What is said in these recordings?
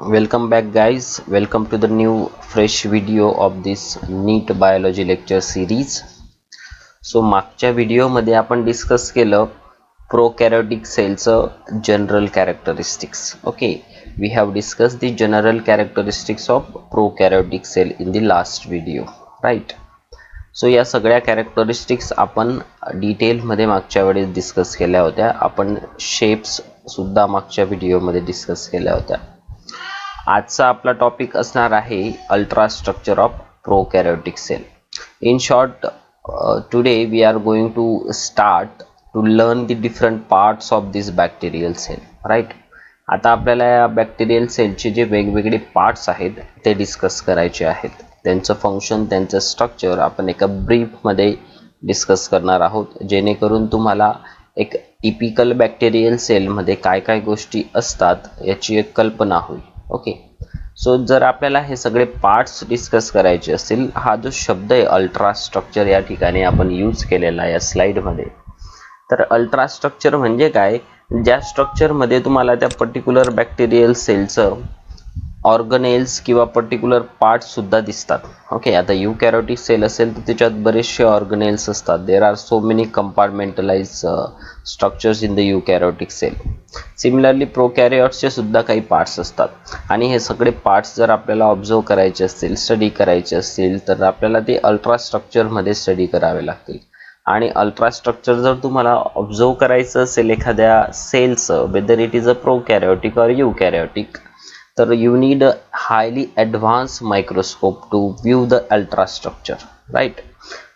Welcome back guys, welcome to the new fresh video of this NEET biology lecture series. So मागच्या व्हिडिओमध्ये आपण discuss केलं prokaryotic सेलचं general characteristics. Okay, we have discuss the general characteristics of prokaryotic cell in the last video, right. So या सगळ्या characteristics आपण डिटेलमध्ये मागच्या वेळेस डिस्कस केल्या होत्या. आपण शेप्स सुद्धा मागच्या व्हिडिओमध्ये डिस्कस केल्या होत्या. आजचा आपला टॉपिक असणार आहे ultra structure of prokaryotic cell. In short, today we are going to start to learn the different parts of this bacterial cell, right. आता आपल्याला या बॅक्टेरियल सेलचे जे वेगवेगळे पार्ट्स आहेत ते डिस्कस करायचे आहेत. त्यांचं फंक्शन, त्यांचं स्ट्रक्चर आपण एका ब्रीफमध्ये डिस्कस करणार आहोत, जेणेकरून तुम्हाला एक टिपिकल बॅक्टेरियल सेलमध्ये काय काय गोष्टी असतात याची एक कल्पना होईल. ओके, सो जर आपल्याला हे सगळे पार्ट्स डिस्कस करायचे असतील, हा जो शब्द आहे अल्ट्रा स्ट्रक्चर या ठिकाणी आपण यूज केलेला आहे या स्लाइडमध्ये. तर अल्ट्रा स्ट्रक्चर म्हणजे काय, ज्या स्ट्रक्चरमध्ये तुम्हाला त्या पर्टिक्युलर बॅक्टेरियल सेलचं ऑर्गनेल्स किंवा पर्टिक्युलर पार्ट्स सुद्धा दिसतात. ओके, आता युकॅरियोटिक सेल असेल तर त्याच्यात बरेचसे ऑर्गनेल्स असतात. There are so many compartmentalize structures in the eukaryotic cell. Similarly प्रोकॅरियोट्सचे सुद्धा काही पार्ट्स असतात, आणि हे सगळे पार्ट्स जर आपल्याला ऑब्झर्व करायचे असतील, स्टडी करायचे असतील, तर आपल्याला ते अल्ट्रा स्ट्रक्चरमध्ये स्टडी करावे लागतील. आणि अल्ट्रा स्ट्रक्चर जर तुम्हाला ऑब्झर्व करायचं असेल एखाद्या सेलचं, whether it is a prokaryotic or eukaryotic, तर you need a highly advance microscope to view the ultra structure, right.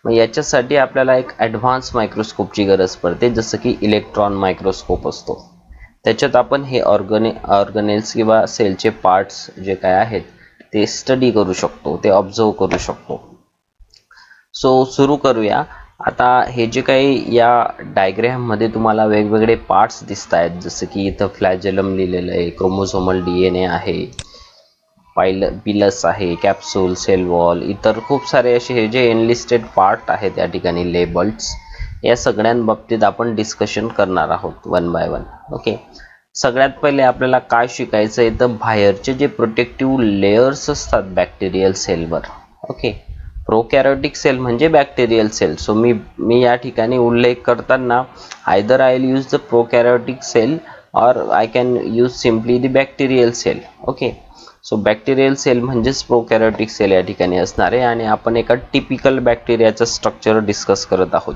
मग याच्यासाठी आपल्याला एक ॲडव्हान्स मायक्रोस्कोपची गरज पडते, जसं की इलेक्ट्रॉन मायक्रोस्कोप असतो. त्याच्यात आपण हे ऑर्गनेल्स किंवा सेलचे पार्ट्स जे काय आहेत ते स्टडी करू शकतो, ते ऑब्झर्व करू शकतो. सो सुरू करूया. आता हे जे काही या डायग्राममध्ये तुम्हाला वेगवेगळे पार्ट्स दिसत आहेत, जसं की इथं फ्लॅजेलम लिहिलेलं आहे, क्रोमोझोमल DNA आहे, पिलस आहे, कॅप्सूल, सेल वॉल, इतर खूप सारे असे हे जे एनलिस्टेड पार्ट आहेत या ठिकाणी लेबल्स, या सगळ्यांबाबतीत आपण डिस्कशन करणार आहोत वन बाय वन. ओके, सगळ्यात पहिले आपल्याला काय शिकायचं आहे, तर बाहेरचे जे प्रोटेक्टिव्ह लेयर्स असतात बॅक्टेरियल सेलवर. ओके, प्रोकॅरियोटिक सेल म्हणजे बॅक्टेरियल सेल. सो मी या ठिकाणी उल्लेख करताना either I will use the prokaryotic cell और I can use simply the bacterial cell. Okay, so bacterial cell म्हणजेच प्रोकॅरियोटिक सेल या ठिकाणी असणार आहे, आणि आपण एका टिपिकल बॅक्टेरियाचं स्ट्रक्चर डिस्कस करत आहोत.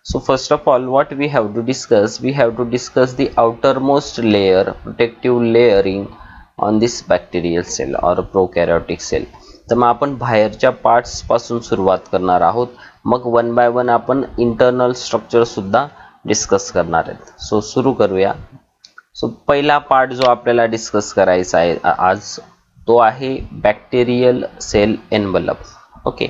So first of all, what we have to discuss, we have to discuss the outermost layer, protective layering on this bacterial cell or prokaryotic cell. तर मग आपण बाहेरच्या पार्ट्स पासून सुरुवात करणार आहोत, मग वन बाय वन आपण इंटरनल स्ट्रक्चर सुद्धा डिस्कस करणार आहेत. सो सुरू करूया. सो पहिला पार्ट जो आपल्याला डिस्कस करायचा आहे आज, तो आहे bacterial cell envelope. Okay,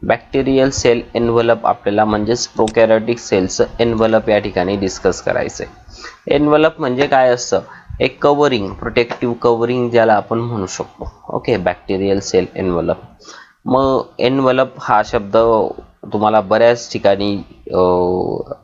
bacterial cell envelope आपल्याला म्हणजेच प्रोकॅरियोटिक सेलचं एन्व्हलप या ठिकाणी डिस्कस करायचं आहे. एन्व्हलप म्हणजे काय असतं, एक कवरिंग, प्रोटेक्टिव्ह कवरिंग ज्याला आपण म्हणू शकतो. Okay, bacterial cell envelope. मग एन्व्हलप हा शब्द तुम्हाला बऱ्याच ठिकाणी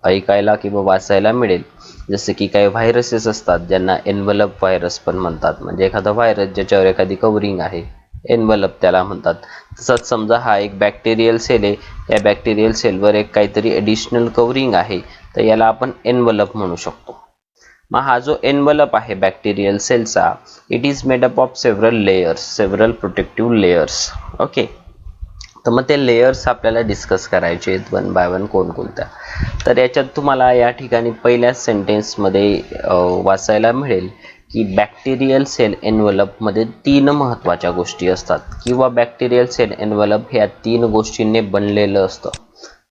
ऐकायला किंवा वाचायला मिळेल. जसे की काही व्हायरसेस असतात ज्यांना एन्व्हलप व्हायरस पण म्हणतात, म्हणजे एखादा व्हायरस ज्याच्यावर एखादी कवरिंग आहे, एन्व्हलप त्याला म्हणतात. तसंच समजा हा एक बॅक्टेरियल सेल आहे, या बॅक्टेरियल सेलवर एक काहीतरी ॲडिशनल कवरिंग आहे, तर याला आपण एन्व्हलप म्हणू शकतो. मग हा जो एन्व्हलप आहे बॅक्टेरियल सेलचा, it is made up of several layers, several protective layers. Okay, तर मग ते लेयर्स आपल्याला डिस्कस करायचे आहेत वन बाय वन कोणकोणत्या. तर याच्यात तुम्हाला या ठिकाणी पहिल्या सेंटेन्समध्ये वाचायला मिळेल की बॅक्टेरियल सेल एन्व्हलपमध्ये 3 महत्त्वाच्या गोष्टी असतात, किंवा बॅक्टेरियल सेल एन्व्हलप ह्या 3 गोष्टींनी बनलेलं असतं.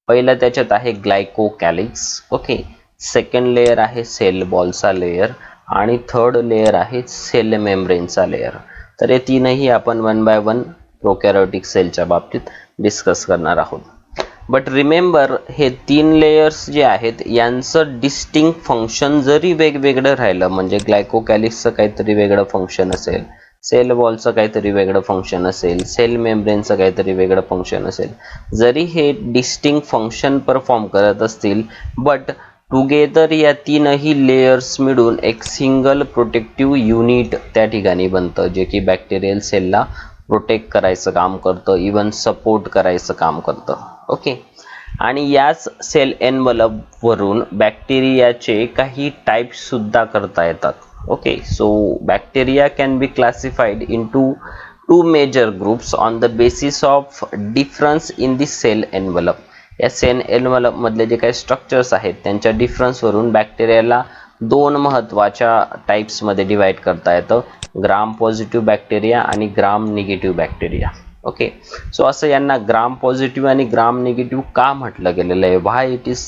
पहिलं त्याच्यात आहे ग्लायकोकॅलिक्स. ओके, सेकंड लेयर आहे सेल बॉलचा लेयर, आणि थर्ड लेयर आहे सेल मेम्ब्रेनचा लेयर. तर हे तीनही आपण वन बाय वन प्रोकॅरियोटिक सेलच्या बाबतीत डिस्कस करणार आहोत. बट रिमेंबर, हे 3 लेयर्स जे आहेत यांचं डिस्टिंक्ट फंक्शन जरी वेगवेगळं राहिलं, म्हणजे ग्लायकोकॅलिक्सचं काहीतरी वेगळं फंक्शन असेल, सेल वॉलचं काहीतरी वेगळं फंक्शन असेल, सेल मेम्ब्रेनचं काहीतरी वेगळं फंक्शन असेल, जरी हे डिस्टिंक्ट फंक्शन परफॉर्म करत असतील, बट टुगेदर या तीनही लेयर्स मिळून एक सिंगल प्रोटेक्टिव्ह युनिट त्या ठिकाणी बनतं, जे की बॅक्टेरियल सेलला प्रोटेक्ट करायचं काम करतं, इवन सपोर्ट करायचं काम करतं. ओके. आणि याच सेल एनव्हलप वरून बॅक्टेरियाचे काही टाइप्स सुद्धा करता येतात. Okay. So bacteria can be classified into two major groups on the basis of difference in the cell envelope. या सेल एनव्हलप मधले जे काही स्ट्रक्चर्स आहेत त्यांच्या डिफरन्स वरून बॅक्टेरियाला दोन महत्त्वाच्या टाइप्स मध्ये डिवाइड करता येतं, ग्राम पॉझिटिव्ह बॅक्टेरिया आणि ग्राम निगेटिव्ह बॅक्टेरिया. ओके. सो असं यांना ग्राम पॉझिटिव्ह आणि ग्राम निगेटिव्ह का म्हटलं गेलेलं आहे, why it is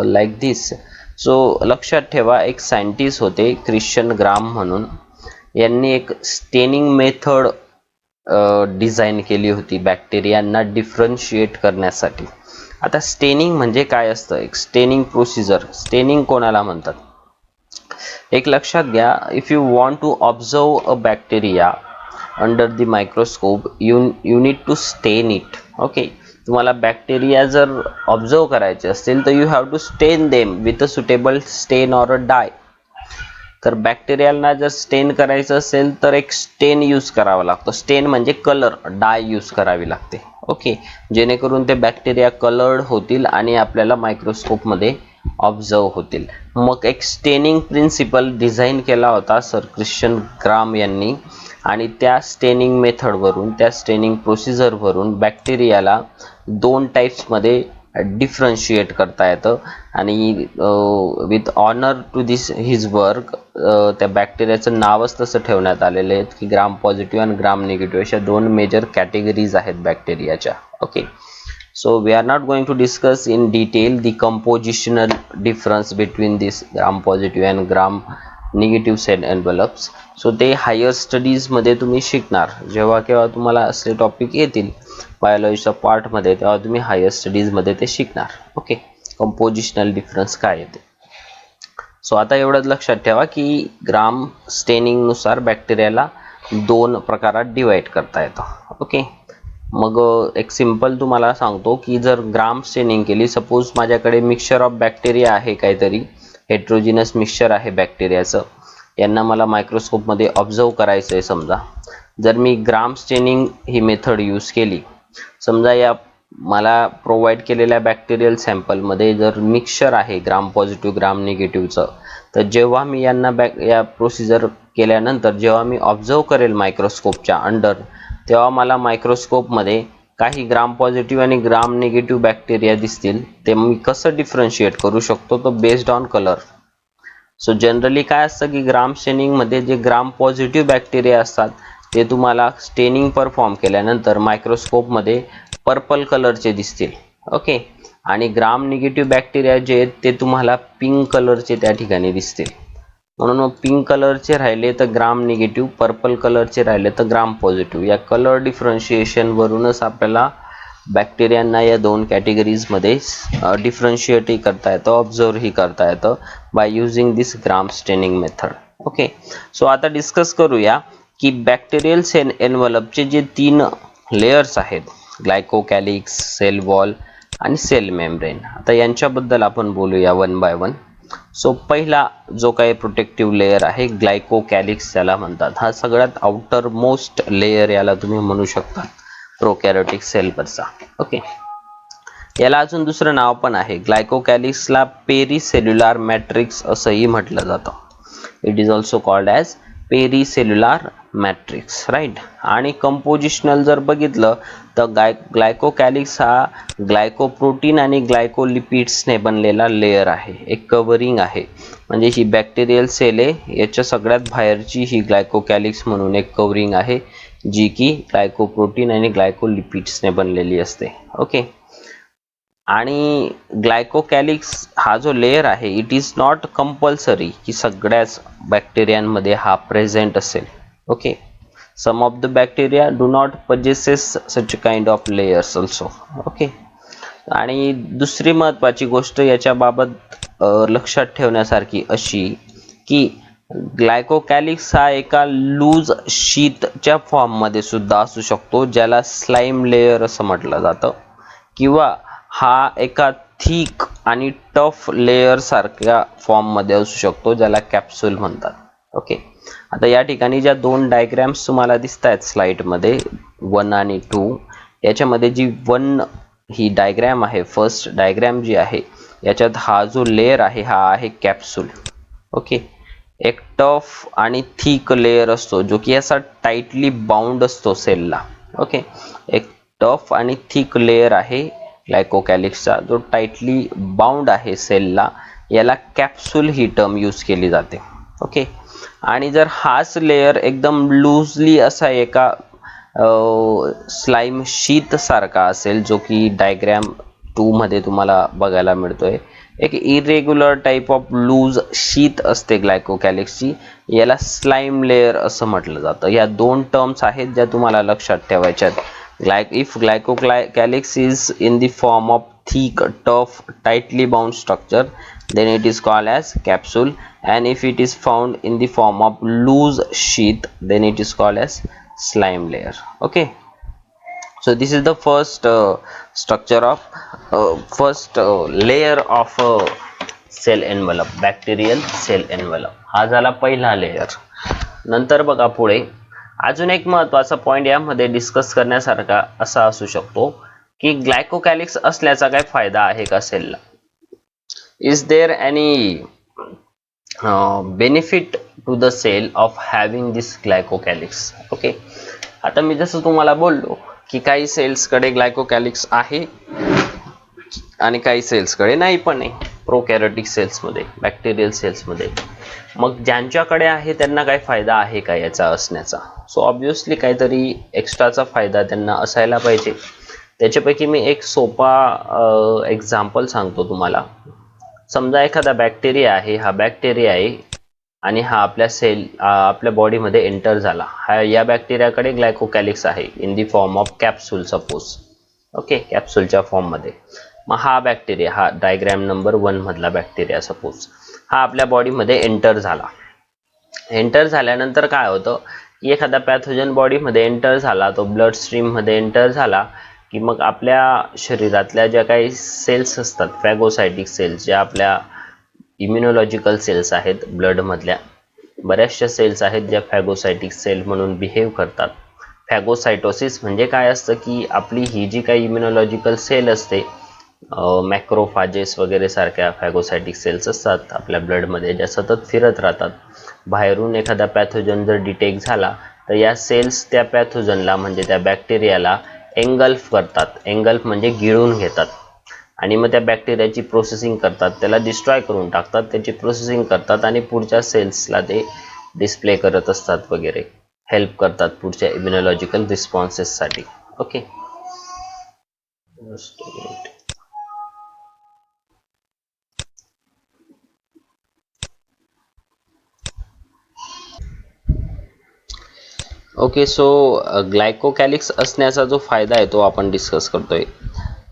like this. So लक्षात ठेवा, एक सायंटिस्ट होते ख्रिश्चन ग्राम म्हणून, यांनी एक स्टेनिंग मेथड डिझाईन केली होती बॅक्टेरियांना डिफरन्शिएट करण्यासाठी. आता स्टेनिंग म्हणजे काय असतं, एक स्टेनिंग प्रोसिजर. स्टेनिंग कोणाला म्हणतात, एक लक्षात घ्या, if you want to observe a bacteria under the microscope you need to stain it. Okay. तुम्हाला बॅक्टेरिया जर ऑब्झर्व करायचे असतील तर you have to stain them with a suitable stain or a dye. तर बॅक्टेरियाला जर स्टेन करायचं असेल तर एक स्टेन यूज करावा लागतो. स्टेन म्हणजे कलर, डाय यूज करावी लागते. ओके. जेणेकरून ते बॅक्टेरिया कलर्ड होतील आणि आपल्याला मायक्रोस्कोपमध्ये ऑब्झर्व होतील. मग एक स्टेनिंग प्रिन्सिपल डिझाईन केला होता सर ख्रिश्चन ग्राम यांनी, आणि त्या स्टेनिंग मेथडवरून, त्या स्टेनिंग प्रोसिजरवरून बॅक्टेरियाला दोन टाइप्समध्ये डिफरन्शिएट करता येतं. आणि with honour to this his work त्या बॅक्टेरियाचं नावच तसं ठेवण्यात आलेलं आहे की ग्राम पॉझिटिव्ह आणि ग्राम निगेटिव्ह अशा दोन मेजर कॅटेगरीज आहेत बॅक्टेरियाच्या. Okay. So we are not going to discuss in detail the compositional difference between this gram positive and gram negative cell envelopes. So ते हायर स्टडीजमध्ये तुम्ही शिकणार, जेव्हा केव्हा तुम्हाला असले टॉपिक येतील बायोलॉजीच्या पार्टमध्ये, तेव्हा तुम्ही हायर स्टडीजमध्ये ते शिकणार. ओके. कंपोजिशनल डिफरन्स काय येते. सो आता एवढंच लक्षात ठेवा की ग्राम स्टेनिंगनुसार बॅक्टेरियाला दोन प्रकारात डिवाइड करता येतं. ओके. मग एक सिंपल तुम्हाला सांगतो की जर ग्राम स्टेनिंग केली, सपोज माझ्याकडे मिक्सचर ऑफ बॅक्टेरिया आहे, काहीतरी हेट्रोजिनस मिक्सचर आहे बॅक्टेरियाचं, यांना मला मायक्रोस्कोपमध्ये ऑब्झर्व करायचं आहे. समजा जर मी ग्राम स्टेनिंग ही मेथड यूज केली, समजा या मला प्रोव्हाइड केलेल्या बॅक्टेरियल सॅम्पलमध्ये जर मिक्सचर आहे ग्राम पॉझिटिव्ह ग्राम निगेटिव्हचं, तर जेव्हा मी यांना या प्रोसिजर केल्यानंतर जेव्हा मी ऑब्झर्व करेल मायक्रोस्कोपच्या अंडर, तेव्हा मला मायक्रोस्कोपमध्ये काही ग्राम पॉझिटिव्ह आणि ग्राम निगेटिव्ह बॅक्टेरिया दिसतील. ते मी कसं डिफरन्शिएट करू शकतो, तो based on colour. So generally काय असतं की ग्राम स्टेनिंगमध्ये जे ग्राम पॉझिटिव्ह बॅक्टेरिया असतात ते तुम्हाला स्टेनिंग परफॉर्म केल्यानंतर मायक्रोस्कोपमध्ये पर्पल कलरचे दिसतील. ओके. आणि ग्राम निगेटिव्ह बॅक्टेरिया जे आहेत ते तुम्हाला पिंक कलरचे त्या ठिकाणी दिसतील. म्हणून पिंक कलरचे राहिले तर ग्राम निगेटिव्ह, पर्पल कलरचे राहिले तर ग्राम पॉझिटिव्ह. या कलर डिफरन्शिएशन वरूनच आपल्याला बॅक्टेरियांना या दोन कॅटेगरीजमध्ये डिफरन्शिएटही करता येतं, ऑब्झर्वही करता येतं by using this gram staining method. Okay. So आता डिस्कस करूया की बॅक्टेरियल सेल एनव्हलपचे जे तीन लेयर्स आहेत, ग्लायकोकॅलिक्स, सेल वॉल आणि सेल मेम्ब्रेन, आता यांच्याबद्दल आपण बोलूया वन बाय वन. सो पहिला जो काही प्रोटेक्टिव्ह लेयर आहे ग्लायकोकॅलिक्स त्याला म्हणतात. हा सगळ्यात आउटर मोस्ट लेयर याला तुम्ही म्हणू शकता प्रोकॅरियोटिक सेलवरचा. ओके. याला अजून दुसरं नाव पण आहे. ग्लायकोकॅलिक्सला पेरीसेल्युलार मॅट्रिक्स असंही म्हटलं जातं. It is also called as pericellular matrix, right. आणि कंपोजिशनल जर बघितलं तर ग्लायकोकॅलिक्स हा ग्लायकोप्रोटीन आणि ग्लायकोलिपिड्सने बनलेला लेयर आहे, एक कव्हरिंग आहे. म्हणजे ही बॅक्टेरियल सेल आहे, याच्या सगळ्यात बाहेरची ही ग्लायकोकॅलिक्स म्हणून एक कव्हरिंग आहे, जी की ग्लायकोप्रोटीन आणि ग्लायकोलिपिड्सने बनलेली असते. ओके. आणि ग्लायकोकॅलिक्स हा जो लेयर आहे, इट इज नॉट कंपल्सरी की सगळ्याच बॅक्टेरियांमध्ये हा प्रेझेंट असेल. Okay. Some of the bacteria do not possesses such kind of layers also. Okay. आणि दुसरी महत्त्वाची गोष्ट याच्याबाबत लक्षात ठेवण्यासारखी अशी की ग्लायकोकॅलिक्स हा एका लूज शीटच्या फॉर्ममध्ये सुद्धा असू शकतो, ज्याला स्लाइम लेयर असं म्हटलं जातं, किंवा हा एका थिक आणि टफ लेयर सारख्या फॉर्म मध्ये असू शकतो, ज्याला कॅप्सूल म्हणतात. ओके, आता या ठिकाणी ज्या दोन डायग्रॅम्स तुम्हाला दिसत आहेत स्लाइड मध्ये 1 आणि 2, याच्यामध्ये जी 1 ही डायग्रॅम आहे, फर्स्ट डायग्रॅम जी आहे, याच्यात हा जो लेयर आहे हा आहे कॅप्सूल. ओके, एक टफ आणि थिक लेयर असतो जो की असा टाइटली बाउंड असतो सेलला. ओके, एक टफ आणि थिक लेयर आहे ग्लायकोकॅलिक्सचा जो टाइटली बाउंड आहे सेलला, याला कॅप्सूल ही टर्म यूज केली जाते. ओके, आणि जर हाच लेयर एकदम लूजली असा एका स्लाइम शीत सारखा असेल, जो की डायग्राम 2 मध्ये तुम्हाला बघायला मिळतोय, एक इरेग्युलर टाइप ऑफ लूज शीत असते ग्लायकोकॅलिक्सची, याला स्लाइम लेयर असं म्हटलं जातं. या दोन टर्म्स आहेत ज्या तुम्हाला लक्षात ठेवायच्या आहेत. If glycocalyx is in the form of thick, tough, tightly bound structure, then it is called as capsule, and if it is found in the form of loose sheath, then it is called as slime layer. Okay, so this is the first structure of first layer of cell envelope, bacterial cell envelope. हा झाला पहिला layer. नंतर बघा पुढे अजून एक महत्त्वाचा point यामध्ये डिस्कस करण्यासारखा असा असू शकतो की ग्लायकोकॅलिक्स असल्याचा काय फायदा आहे का सेलला. Is there any benefit to the cell of having this glycocalyx. Okay, आता मी जसं तुम्हाला बोललो की काही सेल्सकडे ग्लायकोकॅलिक्स आहे आणि काही सेल्सकडे नाही पण आहे, प्रोकॅरियोटिक सेल्समध्ये, बॅक्टेरियल सेल्समध्ये. मग ज्यांच्याकडे आहे त्यांना काय फायदा आहे का याचा असण्याचा. सो ऑब्विसली काहीतरी एक्स्ट्राचा फायदा त्यांना असायला पाहिजे. त्याच्यापैकी मी एक सोपा एक्झाम्पल सांगतो तुम्हाला. समजा एखादा बॅक्टेरिया आहे, हा बॅक्टेरिया आहे आणि हा आपल्या बॉडीमध्ये एंटर झाला. या बॅक्टेरियाकडे ग्लायकोकॅलिक्स आहे in the form of capsule suppose. Okay, कॅप्सूलच्या फॉर्म मध्ये. मग हा बॅक्टेरिया, हा डायग्राम नंबर 1 मधला बॅक्टेरिया सपोज, हा आपल्या बॉडीमध्ये एंटर झाला. एंटर झाल्यानंतर काय होतं की एखादा पॅथोजन बॉडीमध्ये एंटर झाला, तो ब्लड स्ट्रीम मध्ये एंटर झाला की मग आपल्या शरीरातल्या ज्या काही सेल्स असतात, फॅगोसायटिक सेल्स, ज्या आपल्या इम्युनॉलॉजिकल सेल्स आहेत, ब्लड मधल्या बऱ्याचशा सेल्स आहेत ज्या फॅगोसायटिक सेल म्हणून बिहेव करतात. फॅगोसायटोसिस म्हणजे काय असतं की आपली ही जी काही इम्युनॉलॉजिकल सेल असते, मॅक्रोफाजेस वगैरे सारख्या फॅगोसायटिक सेल्स असतात आपल्या ब्लडमध्ये, ज्या सतत फिरत राहतात. बाहेरून एखादा पॅथोजन जर डिटेक्ट झाला तर या सेल्स त्या पॅथोजनला म्हणजे त्या बॅक्टेरियाला एंगल्फ करतात. एंगल्फ म्हणजे गिळून घेतात आणि मग त्या बॅक्टेरियाची प्रोसेसिंग करतात, त्याला डिस्ट्रॉय करून टाकतात, त्याची प्रोसेसिंग करतात आणि पुढच्या सेल्सला ते डिस्प्ले करत असतात वगैरे, हेल्प करतात पुढच्या इम्युनॉलॉजिकल रिस्पॉन्सेससाठी. Okay, okay. सो ग्लायकोकॅलिक्स असण्याचा जो फायदा आहे तो आपण डिस्कस करतोय.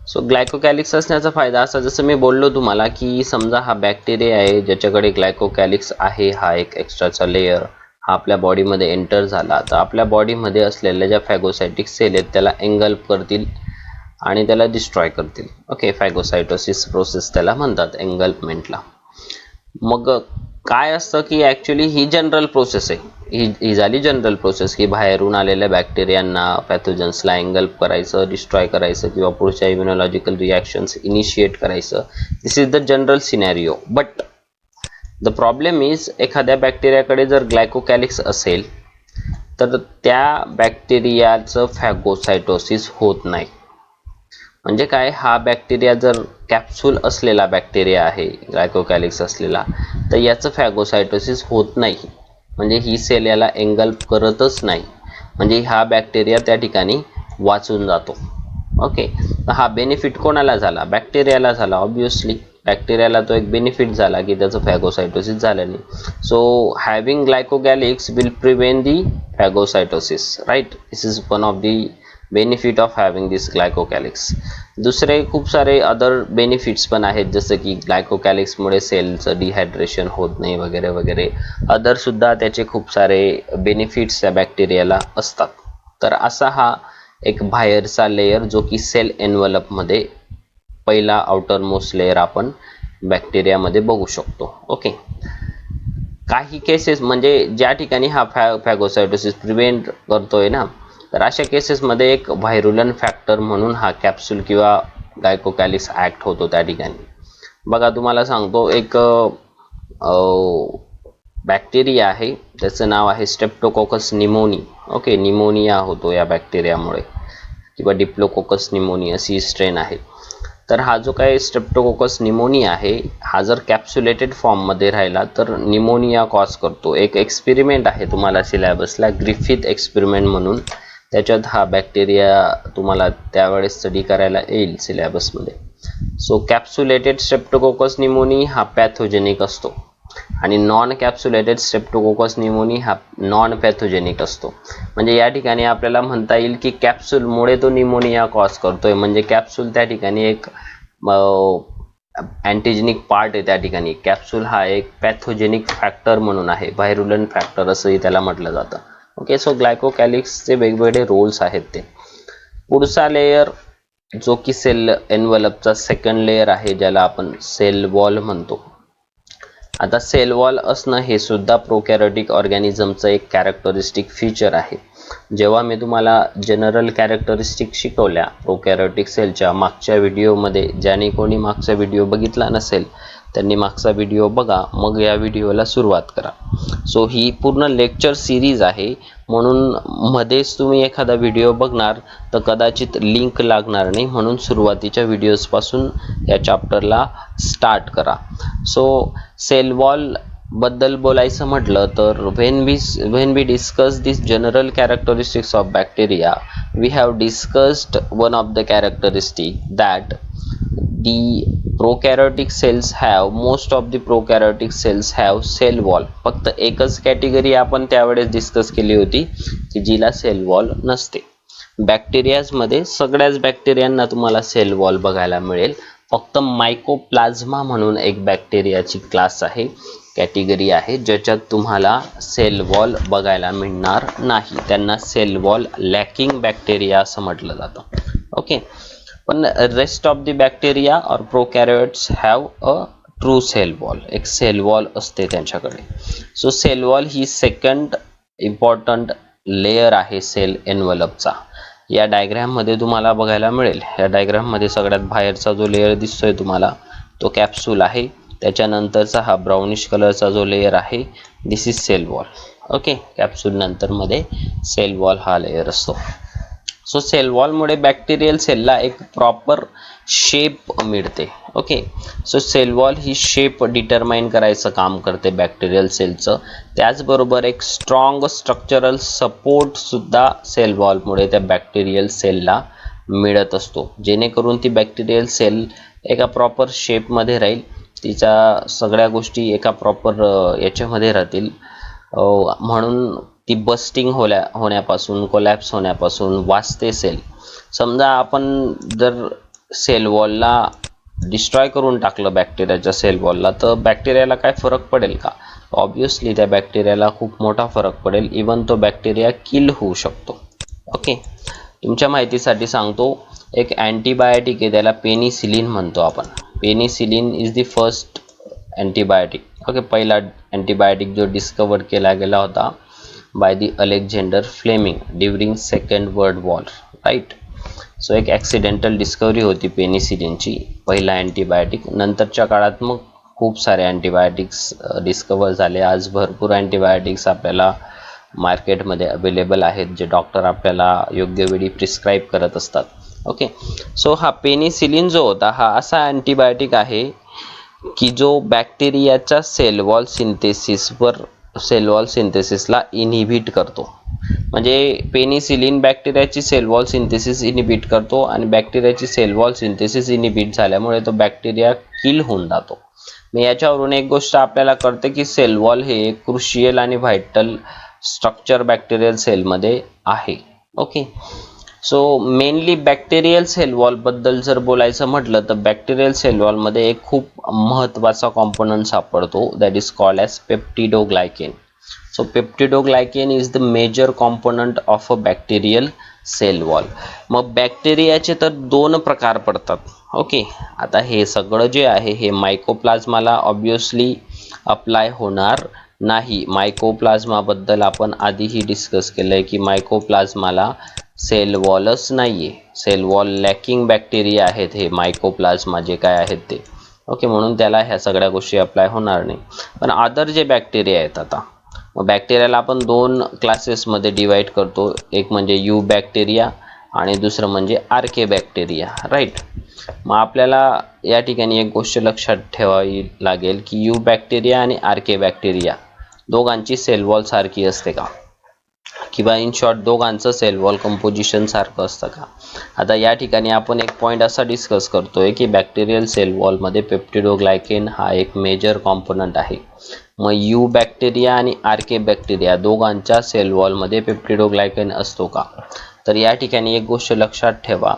सो ग्लायकोकॅलिक्स असण्याचा फायदा असा, जसं मी बोललो तुम्हाला की समजा हा बॅक्टेरिया आहे ज्याच्याकडे ग्लायकोकॅलिक्स आहे, हा एक एक्स्ट्राचा लेयर, हा आपल्या बॉडीमध्ये एंटर झाला, तर आपल्या बॉडीमध्ये असलेल्या ज्या फॅगोसायटिक सेल आहेत त्याला एंगल्फ करतील आणि त्याला डिस्ट्रॉय करतील. ओके, फॅगोसायटोसिस प्रोसेस त्याला म्हणतात, एंगल्फमेंटला. मग काय असतं की ॲक्च्युली ही जनरल प्रोसेस आहे. ही झाली जनरल प्रोसेस की बाहेरून आलेल्या बॅक्टेरियांना, पॅथोजन्सला एंगल्फ करायचं, डिस्ट्रॉय करायचं किंवा पुढच्या इम्युनॉलॉजिकल रिॲक्शन्स इनिशिएट करायचं. This is the general scenario. But the problem is, एखाद्या बॅक्टेरियाकडे जर ग्लायकोकॅलिक्स असेल तर त्या बॅक्टेरियाचं फॅगोसायटोसिस होत नाही. म्हणजे काय, हा बॅक्टेरिया जर कॅप्सूल असलेला बॅक्टेरिया आहे, ग्लायकोकॅलिक्स असलेला, तर याचं फॅगोसायटोसिस होत नाही. म्हणजे ही सेल याला एंगल्फ करतच नाही. म्हणजे हा बॅक्टेरिया त्या ठिकाणी वाचून जातो. ओके, तर हा बेनिफिट कोणाला झाला? बॅक्टेरियाला झाला. ऑब्विसली बॅक्टेरियाला तो एक बेनिफिट झाला की त्याचं फॅगोसायटोसिस झालं नाही. So having glycocalyx will prevent the phagocytosis, right. This is one of the benefit of having this glycocalyx. दुसरे खूप सारे अदर बेनिफिट्स पण आहेत, जसं की ग्लायकोकॅलिक्समुळे सेलचं डिहायड्रेशन होत नाही वगैरे वगैरे. अदर सुद्धा त्याचे खूप सारे बेनिफिट्स त्या बॅक्टेरियाला असतात. तर असा हा एक बाहेरचा लेयर जो की सेल एनव्हलपमध्ये पहिला आउटर मोस्ट लेअर आपण बॅक्टेरियामध्ये बघू शकतो. ओके, काही केसेस म्हणजे ज्या ठिकाणी हा फॅगोसायटोसिस प्रिव्हेंट करतोय ना, तर अशा केसेसमध्ये एक व्हायरुलंट फॅक्टर म्हणून हा कॅप्सूल किंवा गायकोकॅलिक्स ॲक्ट होतो त्या ठिकाणी. बघा तुम्हाला सांगतो, एक बॅक्टेरिया आहे, त्याचं नाव आहे स्ट्रेप्टोकोकस निमोनी. ओके, निमोनिया होतो या बॅक्टेरियामुळे, किंवा डिप्लोकोकस निमोनी अशी स्ट्रेन आहे. तर हा जो काही स्ट्रेप्टोकोकस निमोनिया आहे, हा जर कॅप्सुलेटेड फॉर्ममध्ये राहिला तर निमोनिया कॉज करतो. एक एक्सपेरिमेंट आहे तुम्हाला सिलेबसला, ग्रिफिथ एक्सपेरिमेंट म्हणून, त्याच्यात हा बॅक्टेरिया तुम्हाला त्यावेळेस स्टडी करायला येईल सिलेबसमध्ये. सो कॅप्सुलेटेड स्ट्रेप्टोकोकस निमोनी हा पॅथोजेनिक असतो आणि नॉन कॅप्सुलेटेड स्ट्रेप्टोकोकस निमोनी हा नॉन पॅथोजेनिक असतो. म्हणजे या ठिकाणी आपल्याला म्हणता येईल की कॅप्सूलमुळे तो निमोनिया कॉज करतोय, म्हणजे कॅप्सूल त्या ठिकाणी एक अँटीजेनिक पार्ट आहे. त्या ठिकाणी कॅप्सूल हा एक पॅथोजेनिक फॅक्टर म्हणून आहे, व्हायरुलंट फॅक्टर असंही त्याला म्हटलं जातं. ओके, सो ग्लायकोकॅलिक्सचे वेगवेगळे रोल्स आहेत ते. पुढचा लेयर जो की सेल एनव्हलपचा सेकंड लेयर आहे, ज्याला आपण सेल वॉल म्हणतो. आता सेल वॉल असणं हे सुद्धा प्रोकॅरियोटिक ऑर्गॅनिझमचं एक कॅरेक्टरिस्टिक फीचर आहे. जेव्हा मी तुम्हाला जनरल कॅरेक्टरिस्टिक शिकवल्या प्रोकॅरियोटिक सेलच्या मागच्या व्हिडिओमध्ये, ज्याने कोणी मागचा व्हिडिओ बघितला नसेल त्यांनी मागचा व्हिडिओ बघा, मग या व्हिडिओला सुरुवात करा. सो ही पूर्ण लेक्चर सिरीज आहे, म्हणून मध्येच तुम्ही एखादा व्हिडिओ बघणार तर कदाचित लिंक लागणार नाही, म्हणून सुरुवातीच्या व्हिडिओजपासून या चॅप्टरला स्टार्ट करा. सो सेल वॉल बद्दल बोलायचं म्हटलं तर when we discuss this general characteristics of bacteria, we have discussed one of the characteristic that the prokaryotic cells have, most of the prokaryotic cells have cell wall. फक्त एकच category आपण त्यावेळेस discuss केली होती की जिला सेल वॉल नसते. बॅक्टेरियाजमध्ये सगळ्याच बॅक्टेरियांना तुम्हाला सेल वॉल बघायला मिळेल. फक्त मायकोप्लाझ्मा म्हणून एक बॅक्टेरियाची क्लास आहे, कॅटेगरी आहे, ज्याच्यात तुम्हाला सेल वॉल बघायला मिळणार नाही. त्यांना सेल वॉल लॅकिंग बॅक्टेरिया असं म्हटलं जातं. ओके, पण रेस्ट ऑफ द बॅक्टेरिया और prokaryotes have a true cell wall, एक सेल वॉल असते त्यांच्याकडे. सो सेल वॉल ही सेकंड इम्पॉर्टंट लेयर आहे सेल एनव्हलपचा. या डायग्राममध्ये तुम्हाला बघायला मिळेल. या डायग्राममध्ये सगळ्यात बाहेरचा जो लेयर दिसतोय तुम्हाला तो कॅप्सूल आहे. त्याच्यानंतरचा हा ब्राउनिश कलरचा जो लेयर आहे, this is cell wall. Okay, capsule नंतर मध्ये सेल वॉल हा लेयर असतो. सो सेल वॉलमुळे बॅक्टेरियल सेलला एक प्रॉपर शेप मिळते. ओके, सो सेल वॉल ही शेप डिटरमाइन करायचं काम करते बॅक्टेरियल सेलचं. त्याचबरोबर एक स्ट्रॉंग स्ट्रक्चरल सपोर्ट सुद्धा सेल वॉलमुळे त्या बॅक्टेरियल सेलला मिळत असतो, जेणेकरून ती बॅक्टेरियल सेल एका प्रॉपर शेपमध्ये राहील, तिच्या सगळ्या गोष्टी एका प्रॉपर याच्यामध्ये राहतील. म्हणून ती बस्टिंग होण्यापासून, कोलॅप्स होण्यापासून वाचते सेल. समजा आपण जर सेल वॉलला डिस्ट्रॉय करून टाकलं बॅक्टेरियाच्या सेल वॉलला, तर बॅक्टेरियाला काय फरक पडेल का? ऑब्वियसली त्या बॅक्टेरियाला खूप मोठा फरक पडेल. इवन तो बॅक्टेरिया किल होऊ शकतो. ओके, तुमच्या माहितीसाठी सांगतो, एक अँटीबायोटिक आहे, त्याला पेनिसिलिन म्हणतो आपण. Penicillin is the first antibiotic. Okay, पहिला अँटीबायोटिक जो डिस्कवर केला गेला होता by the Alexander Fleming during second world war, right. So एक ॲक्सिडेंटल डिस्कवरी होती पेनिसिलिनची, पहिला अँटीबायोटिक. नंतरच्या काळात मग खूप सारे अँटीबायोटिक्स डिस्कवर झाले. आज भरपूर अँटीबायोटिक्स आपल्याला मार्केटमध्ये अवेलेबल आहेत, जे डॉक्टर आपल्याला योग्य वेळी प्रिस्क्राईब करत असतात. ओके, सो हा पेनिसिलिन जो होता हा असा अँटीबायोटिक आहे की जो बॅक्टेरियाच्या सेल वॉल सिंथेसिसला इनहिबिट करतो. म्हणजे पेनिसिलिन बॅक्टेरियाची सेल वॉल सिंथेसिस इनहिबिट करतो आणि बॅक्टेरियाची सेल वॉल सिंथेसिस इनहिबिट झाल्यामुळे तो बॅक्टेरिया किल होऊन जातो. मग याच्यावरून एक गोष्ट आपल्याला कळते की सेल वॉल हे क्रुशियल आणि व्हायटल स्ट्रक्चर बॅक्टेरियल सेलमध्ये आहे. Okay, so mainly bacterial cell wall बद्दल जर बोलायचं म्हटलं तर बॅक्टेरियल सेल वॉलमध्ये एक खूप महत्त्वाचा कॉम्पोनंट सापडतो, that is called as peptidoglycan. So peptidoglycan is the major component of a bacterial cell wall. मग बॅक्टेरियाचे तर दोन प्रकार पडतात. ओके, आता हे सगळं जे आहे हे मायकोप्लाझ्माला ऑब्विसली अप्लाय होणार नाही. मायकोप्लाझ्माबद्दल आपण आधीही डिस्कस केलंय की मायकोप्लाझ्माला सेल वॉलच नाहीये, सेल वॉल लॅकिंग बॅक्टेरिया आहेत हे मायकोप्लाझ्मा जे काय आहेत ते. ओके, म्हणून त्याला ह्या सगळ्या गोष्टी अप्लाय होणार नाही. पण अदर जे बॅक्टेरिया आहेत, आता मग बॅक्टेरियाला आपण दोन क्लासेसमध्ये डिवाइड करतो, एक म्हणजे यू बॅक्टेरिया आणि दुसरं म्हणजे आर्के बॅक्टेरिया, राईट. मग आपल्याला या ठिकाणी एक गोष्ट लक्षात ठेवावी लागेल की यू बॅक्टेरिया आणि आर्के बॅक्टेरिया दोघांची सेल वॉल सारखी असते का, किंवा इन शॉर्ट दोघांचं सेल वॉल कंपोजिशन सारखं असतं का. आता या ठिकाणी आपण एक पॉईंट असा डिस्कस करतोय की बॅक्टेरियल सेल वॉलमध्ये पेप्टिडोग्लायकेन हा एक मेजर कॉम्पोनंट आहे. मग यू बॅक्टेरिया आणि आर्के बॅक्टेरिया दोघांच्या सेल वॉलमध्ये पेप्टिडोग्लायकेन असतो का. तर या ठिकाणी एक गोष्ट लक्षात ठेवा,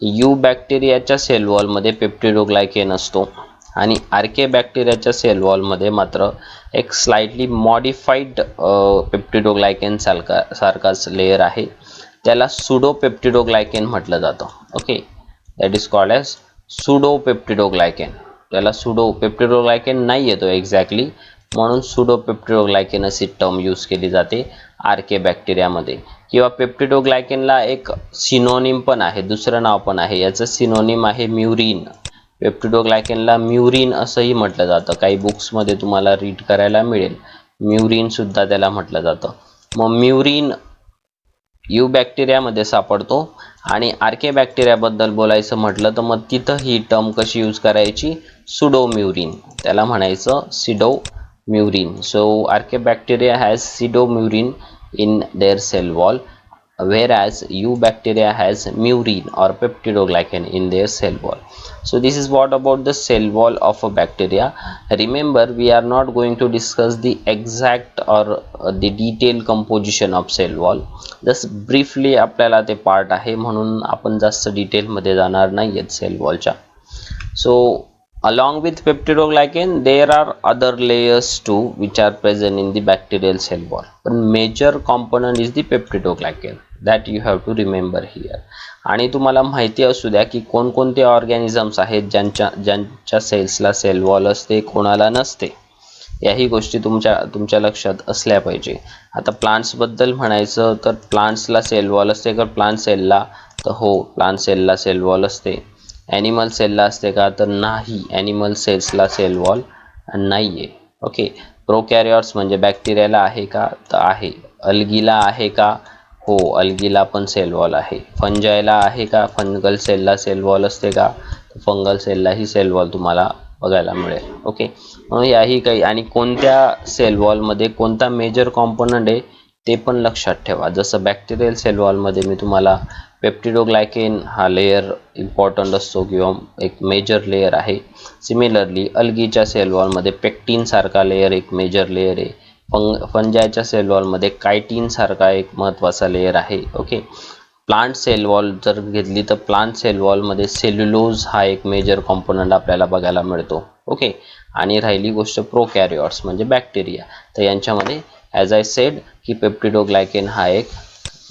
यू बॅक्टेरियाच्या सेल वॉलमध्ये पेप्टिडोग्लायकेन असतो आणि आर्के बॅक्टेरियाच्या सेल वॉलमध्ये मात्र एक स्लाइटली मॉडिफाईड पेप्टिडोग्लायकेन सारखाच लेयर आहे, त्याला सुडो पेप्टिडोग्लायकेन म्हटलं जातं. Okay, that is called as pseudo peptidoglycan. त्याला सुडो पेप्टिडोग्लायकेन नाही येतो एक्झॅक्टली, म्हणून सुडो पेप्टिडोग्लायकेन अशी टर्म यूज केली जाते आर्के बॅक्टेरियामध्ये. किंवा पेप्टिडोग्लायकेनला एक सिनोनिम पण आहे, दुसरं नाव पण आहे, याचं सिनोनिम आहे म्युरिन. पेप्टिडोग्लायकेनला म्युरिन असंही म्हटलं जातं, काही बुक्समध्ये तुम्हाला रीड करायला मिळेल, म्युरिन सुद्धा त्याला म्हटलं जातं. मग म्युरिन यू बॅक्टेरियामध्ये सापडतो आणि आर्के बॅक्टेरियाबद्दल बोलायचं म्हटलं तर मग तिथं ही टर्म कशी यूज करायची, सुडो म्युरिन, त्याला म्हणायचं pseudo murein. So archaebacteria has pseudo murein in their cell wall, whereas eubacteria has murine or peptidoglycan in their cell wall. So this is what about the cell wall of a bacteria. Remember, we are not going to discuss the exact or the detailed composition of cell wall. Just briefly आपल्याला ते part आहे म्हणून आपण जास्त detail मध्ये जाणार नाहीयेत sale वॉलच्या. So along with peptidoglycan there are other layers too which are present in the bacterial cell wall, but major component is the peptidoglycan, that you have to remember here. आणि तुम्हाला माहिती असू द्या की कोणकोणते ऑर्गॅनिझम्स आहेत ज्यांच्या सेल्सला sale wall असते, कोणाला नसते, याही गोष्टी तुमच्या लक्षात असल्या पाहिजे. आता प्लांट्स बद्दल म्हणायचं तर प्लांट्सला सेल वॉल असते का प्लांट सेलला, तर हो, प्लांट सेलला सेल वॉल असते. ॲनिमल सेलला असते का, तर नाही, ॲनिमल सेल्सला सेल वॉल नाही आहे. ओके, प्रोकॅरियोट्स म्हणजे बॅक्टेरियाला आहे का, तर आहे. अल्गीला आहे का, हो, अल्गीला पण सेल वॉल आहे. फंजायला आहे का, फंगल सेलला सेल वॉल असते का, तर फंगल सेललाही सेल वॉल तुम्हाला बघायला मिळेल. ओके, म्हणून याही काही, आणि कोणत्या सेल वॉलमध्ये कोणता मेजर कॉम्पोनंट आहे ते पण लक्षात ठेवा. जसं बॅक्टेरियल सेल वॉलमध्ये मी तुम्हाला पेप्टिडोग्लायकेन हा लेयर इम्पॉर्टंट असतो किंवा एक मेजर लेयर आहे. सिमिलरली अल्गीच्या सेल वॉलमध्ये पेक्टिन सारखा लेयर एक मेजर लेयर आहे. फंजायच्या सेल वॉलमध्ये कायटिन सारखा एक महत्त्वाचा लेयर आहे. ओके, प्लांट सेल वॉल जर घेतली तर प्लांट सेल वॉलमध्ये सेल्युलोज हा एक मेजर कॉम्पोनंट आपल्याला बघायला मिळतो. ओके, आणि राहिली गोष्ट प्रोकॅरियोट्स म्हणजे बॅक्टेरिया, तर यांच्यामध्ये ॲज आय सेड की पेप्टिडोग्लायकेन हा एक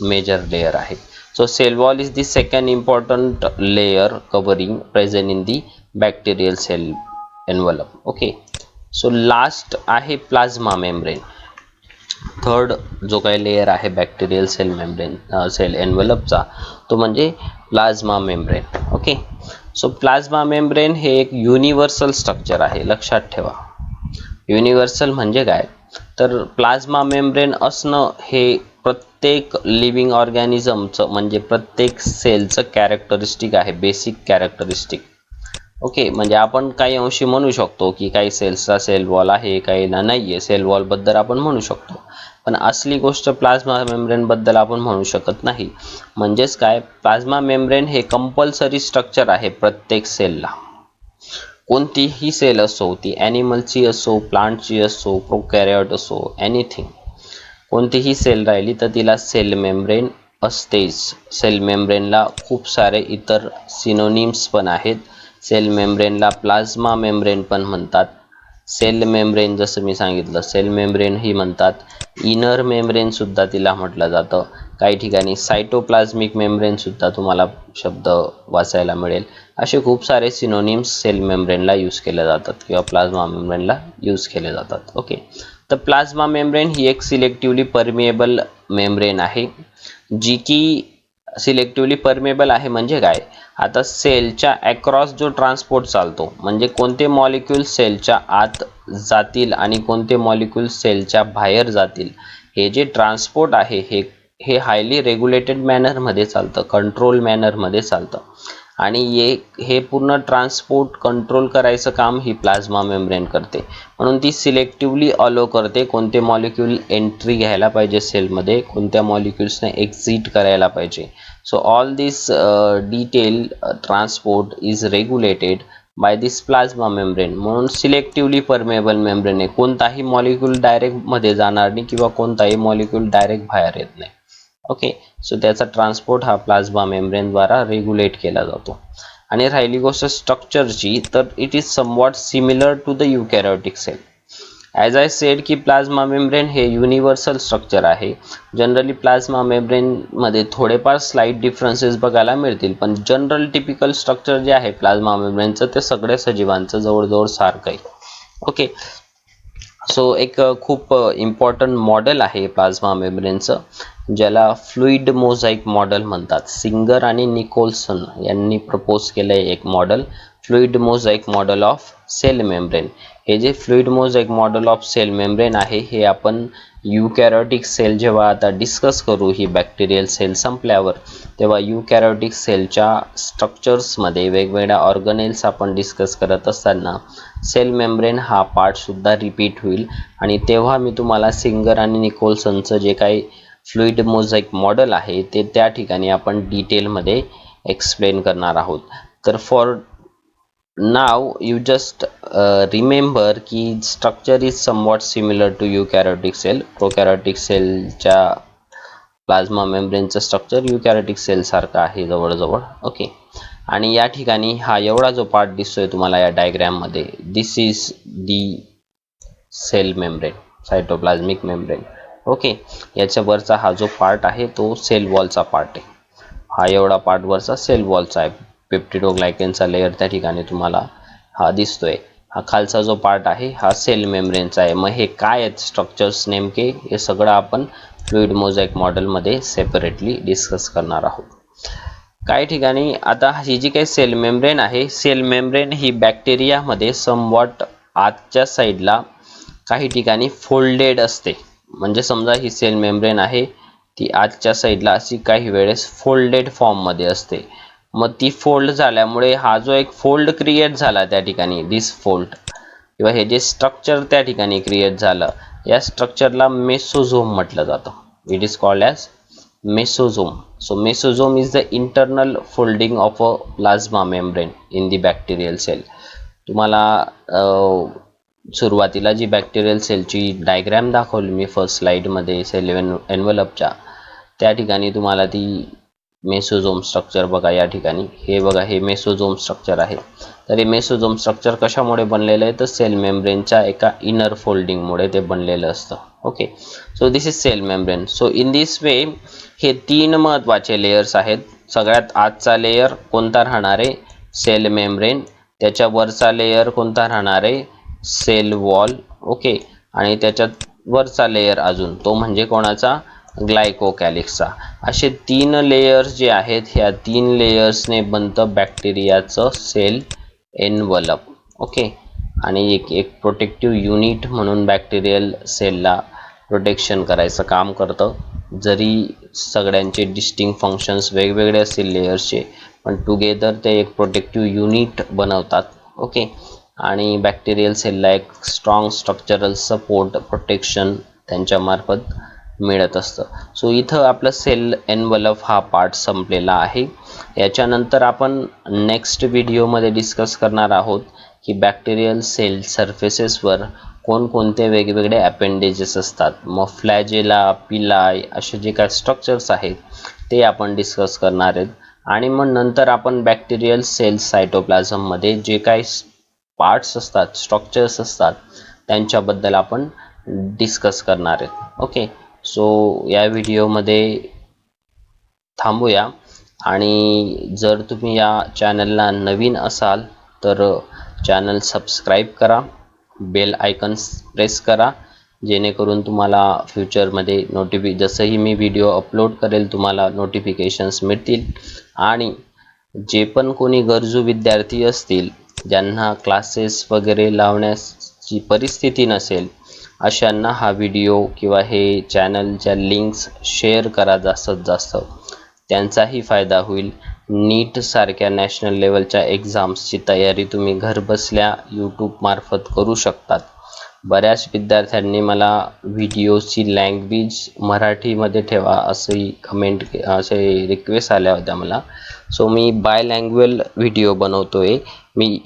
मेजर लेयर आहे. So cell wall is the second important layer covering present in the bacterial cell envelope. Okay, so last आहे प्लाझ्मा मेम्ब्रेन. थर्ड जो काही लेयर आहे बॅक्टेरियल सेल मेम्ब्रेन सेल एनव्हलपचा, तो म्हणजे plasma membrane. Okay, so plasma membrane हे एक universal structure आहे, लक्षात ठेवा. युनिव्हर्सल म्हणजे काय, तर प्लाझ्मा मेम्ब्रेन असणं हे प्रत्येक लिव्हिंग ऑर्गॅनिझमचं म्हणजे प्रत्येक सेलचं कॅरेक्टरिस्टिक आहे, बेसिक कॅरेक्टरिस्टिक. ओके, म्हणजे आपण काही अंशी म्हणू शकतो की काही सेल्सचा सेल वॉल आहे, काहीला नाही आहे, सेल वॉलबद्दल आपण म्हणू शकतो, पण असली गोष्ट प्लाझ्मा मेम्ब्रेन बद्दल आपण म्हणू शकत नाही. म्हणजेच काय, प्लाझ्मा मेम्ब्रेन हे कंपल्सरी स्ट्रक्चर आहे प्रत्येक सेलला. कोणतीही सेल असो, ती ॲनिमलची असो, प्लांटची असो, प्रोकॅरियोट असो, एनिथिंग, कोणतीही सेल राहिली तर तिला सेल मेम्ब्रेन असतेच. सेल मेम्ब्रेनला खूप सारे इतर सिनोनिम्स पण आहेत. सेल मेम्ब्रेनला प्लाझ्मा मेम्ब्रेन पण म्हणतात. सेल मेम्ब्रेन जसं मी सांगितलं, सेल मेम्ब्रेन ही म्हणतात. इनर मेम्ब्रेन सुद्धा तिला म्हटलं जातं. काही ठिकाणी सायटोप्लाझ्मिक मेम्ब्रेन सुद्धा तुम्हाला शब्द वाचायला मिळेल. असे खूप सारे सिनोनिम्स सेल मेम्ब्रेनला यूज केले जातात किंवा प्लाझ्मा मेम्ब्रेनला यूज केले जातात. ओके, तर प्लाझ्मा मेम्ब्रेन ही एक सिलेक्टिव्हली परमिएबल मेम्ब्रेन आहे, जी की सिलेक्टिव्हली परमिएबल आहे म्हणजे काय, आता सेलच्या अक्रॉस जो ट्रान्सपोर्ट चालतो, म्हणजे कोणते मॉलिक्यूल सेलच्या आत जातील आणि कोणते मॉलिक्यूल सेलच्या बाहेर जातील, हे जे ट्रान्सपोर्ट आहे हे हायली रेग्युलेटेड मॅनरमध्ये चालतं, कंट्रोल मॅनरमध्ये चालतं. आणि हे पूर्ण ट्रान्सपोर्ट कंट्रोल करायचं काम ही प्लाझ्मा मेम्ब्रेन करते. म्हणून ती सिलेक्टिव्हली अलो करते कोणते मॉलिक्यूल एंट्री घ्यायला पाहिजे सेलमध्ये, कोणत्या मॉलिक्यूल्सने एक्झिट करायला पाहिजे. So all this detail transport is regulated by this plasma membrane. म्हणून सिलेक्टिव्हली परमेबल मेम्ब्रेन आहे, कोणताही मॉलिक्यूल डायरेक्ट मध्ये जाणार नाही किंवा कोणताही मॉलिक्यूल डायरेक्ट बाहेर येत नाही. ओके, सो त्याचा ट्रान्सपोर्ट हा प्लाझ्मा मेम्ब्रेनद्वारा रेग्युलेट केला जातो. आणि राहिली गोष्ट स्ट्रक्चरची, तर it is somewhat similar to the eukaryotic cell. As I said की प्लाझ्मा मेम्ब्रेन हे युनिव्हर्सल स्ट्रक्चर आहे. जनरली प्लाझ्मा मेम्ब्रेनमध्ये थोडेफार स्लाइट डिफरन्सेस बघायला मिळतील, पण जनरल टिपिकल स्ट्रक्चर जे आहे प्लाझ्मा मेम्ब्रेनचं ते सगळ्या सजीवांचं जवळजवळ सारखं आहे. ओके, सो एक खूप इम्पॉर्टंट मॉडेल आहे प्लाझ्मा मेम्ब्रेनचं, ज्याला फ्लुइड मोझाईक मॉडेल म्हणतात. सिंगर आणि निकोलसन यांनी प्रपोज केलं आहे एक model, fluid mosaic model of cell membrane. हे जे fluid mosaic model of cell membrane आहे हे आपण युकॅरियोटिक सेल जेव्हा आता डिस्कस करू, ही बॅक्टेरियल सेल संपल्यावर, तेव्हा युकॅरियोटिक सेलच्या स्ट्रक्चर्समध्ये वेगवेगळ्या ऑर्गनेल्स आपण डिस्कस करत असताना सेल मेम्ब्रेन हा पार्ट सुद्धा रिपीट होईल. आणि तेव्हा मी तुम्हाला सिंगर आणि निकोलसनचं जे काही फ्लुइड मोझाईक मॉडेल आहे ते त्या ठिकाणी आपण डिटेलमध्ये एक्सप्लेन करणार आहोत. तर for now you just remember की structure is somewhat similar to eukaryotic cell. Prokaryotic सेलच्या प्लाझ्मा मेम्ब्रेनचं स्ट्रक्चर युकॅरियोटिक सेल सारखं आहे जवळजवळ. ओके, आणि या ठिकाणी हा एवढा जो पार्ट दिसतोय तुम्हाला या डायग्राममध्ये, this is the cell membrane, cytoplasmic membrane. Okay, याच्या वरचा हा जो पार्ट आहे तो सेल वॉलचा पार्ट आहे. हा एवढा पार्ट वरचा सेल वॉलचा आहे. पेप्टिडोग्लायकेनचा लेअर त्या ठिकाणी तुम्हाला हा दिसतोय. हा खालचा जो पार्ट आहे हा सेल मेम्ब्रेनचा आहे. मग हे काय आहेत स्ट्रक्चर्स नेमके, हे सगळं आपण फ्लुइड मोझाईक मॉडेलमध्ये सेपरेटली डिस्कस करणार आहोत. काही ठिकाणी आता ही जी काही सेल मेम्ब्रेन आहे, सेल मेम्ब्रेन ही बॅक्टेरियामध्ये समवॉट आतच्या साईडला काही ठिकाणी फोल्डेड असते. म्हणजे समजा ही सेल मेम्ब्रेन आहे, ती आतच्या साईडला अशी काही वेळेस फोल्डेड फॉर्ममध्ये असते. मग ती फोल्ड झाल्यामुळे हा जो एक फोल्ड क्रिएट झाला त्या ठिकाणी, दिस फोल्ड किंवा हे जे स्ट्रक्चर त्या ठिकाणी क्रिएट झालं, या स्ट्रक्चरला मेसोझोम म्हटलं जातं. It is called as mesosome. So mesosome is the internal folding of a plasma membrane in the bacterial cell. तुम्हाला सुरुवातीला जी बॅक्टेरियल सेलची डायग्राम दाखवली मी फर्स्ट स्लाइडमध्ये सेल एन्व्हलपच्या, त्या ठिकाणी तुम्हाला ती मेसोझोम स्ट्रक्चर बघा. या ठिकाणी हे बघा, हे मेसोझोम स्ट्रक्चर आहे. तर हे मेसोझोम स्ट्रक्चर कशामुळे बनलेलं आहे, तर सेल मेम्ब्रेनच्या एका इनर फोल्डिंगमुळे ते बनलेलं असतं. Okay, so this is cell membrane. So in this way हे तीन महत्त्वाचे लेयर्स आहेत. सगळ्यात आतचा लेयर कोणता राहणार आहे, सेल मेम्ब्रेन. त्याच्या वरचा लेयर कोणता राहणार आहे, सेल वॉल. ओके, आणि त्याच्यात वरचा लेयर अजून तो म्हणजे कोणाचा, ग्लायकोकॅलिक्सचा. असे तीन लेयर्स जे आहेत, ह्या तीन लेयर्सने बनतं बॅक्टेरियाचं सेल एन्व्हलप. ओके, आणि एक प्रोटेक्टिव्ह युनिट म्हणून बॅक्टेरियल सेलला प्रोटेक्शन करायचं काम करतं. जरी सगळ्यांचे डिस्टिंक्ट फंक्शन्स वेगवेगळे असतील लेयर्सचे, पण टुगेदर ते एक प्रोटेक्टिव्ह युनिट बनवतात. ओके, आणि बॅक्टेरियल सेलला एक स्ट्रॉंग स्ट्रक्चरल सपोर्ट प्रोटेक्शन त्यांच्यामार्फत मिळत असतं. सो इथं आपलं सेल एन्व्हलप हा पार्ट संपलेला आहे. याच्यानंतर आपण नेक्स्ट व्हिडिओमध्ये डिस्कस करणार आहोत की बॅक्टेरियल सेल सरफेसेसवर कोणकोणते वेगवेगळे अपेंडेजेस असतात. मग फ्लॅजेला, पिलाय असे जे काही स्ट्रक्चर्स आहेत ते आपण डिस्कस करणार आहेत. आणि मग नंतर आपण बॅक्टेरियल सेल सायटोप्लाझममध्ये जे काही पार्ट्स असतात, स्ट्रक्चर्स असतात, त्यांच्याबद्दल आपण डिस्कस करणार आहेत. ओके, सो या व्हिडिओमध्ये थांबूया. आणि जर तुम्ही या चॅनलला नवीन असाल तर चॅनल सबस्क्राईब करा, बेल आयकन्स प्रेस करा, जेणेकरून तुम्हाला फ्युचरमध्ये जसंही मी व्हिडिओ अपलोड करेल तुम्हाला नोटिफिकेशन्स मिळतील. आणि जे पण कोणी गरजू विद्यार्थी असतील, ज्यांना क्लासेस वगैरे लावण्याची परिस्थिती नसेल, अशांना हा व्हिडिओ किंवा हे चॅनलच्या लिंक्स शेअर करा जास्तीत जास्त. त्यांचाही फायदा होईल. नीट सारख्या नॅशनल लेवलच्या एक्झाम्सची तयारी तुम्ही घरबसल्या यूट्यूब मार्फत करू शकतात. बऱ्याच विद्यार्थ्यांनी मला व्हिडिओची लँग्वेज मराठीमध्ये ठेवा असे रिक्वेस्ट आल्या होत्या मला. सो मी बायलँग्वेज व्हिडिओ बनवतोय. मी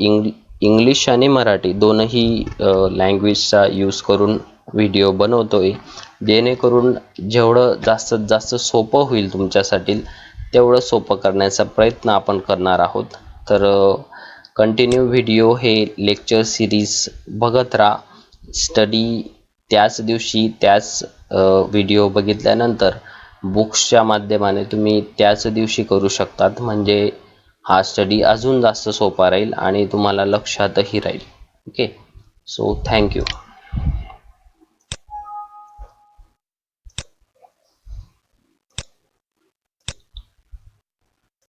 इंग्लिश आणि मराठी दोनही लँग्वेजचा यूज करून व्हिडिओ बनवतोय, जेणेकरून जेवढं जास्तीत जास्त सोपं होईल तुमच्यासाठी तेवढं सोपं करण्याचा प्रयत्न आपण करणार आहोत. तर कंटिन्यू व्हिडिओ हे लेक्चर सिरीज बघत राहा. स्टडी त्याच दिवशी त्याच व्हिडिओ बघितल्यानंतर बुक्सच्या माध्यमाने तुम्ही त्याच दिवशी करू शकतात. म्हणजे हा स्टडी अजून जास्त सोपा राहील आणि तुम्हाला लक्षातही राहील. Okay, so thank you.